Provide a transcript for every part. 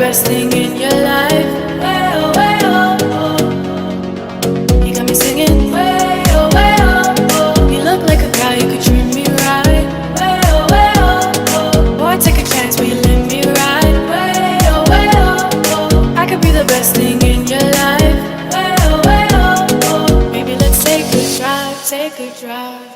best thing in your life. Way oh, way oh, oh. You got me singing. Way oh, way oh, oh. You look like a guy who could treat me right. Way oh, oh. Boy, take a chance, will you let me ride? Way oh, oh. I could be the best thing in your life. Way oh, oh. Maybe let's take a drive, take a drive.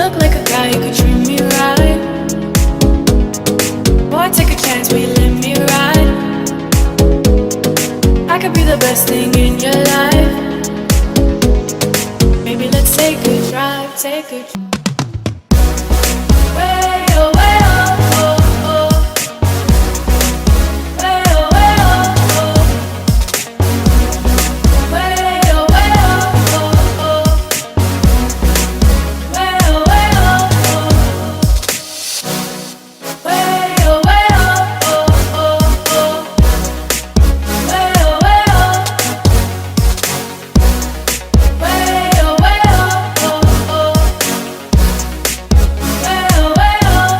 Look like a guy who could treat me right. Boy, take a chance, will you let me ride? I could be the best thing in your life. Maybe let's take a drive, take a drive. Way oh, way oh, oh, oh. Way oh, way oh, oh. Way oh, way oh, oh, oh. Way oh, way oh, oh. Way oh, way oh, oh, oh, oh. Way oh, way oh. Way oh, way oh, oh, oh. Way oh, way oh.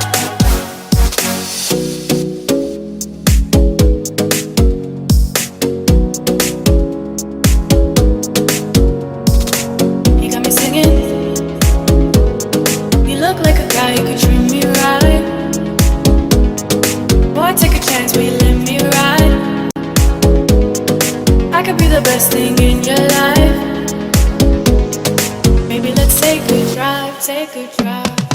You got me singing. You look like a guy who could treat me right. Boy, take a chance, will you let me ride? I could be the best thing in your life. Maybe let's take a drive, take a drive.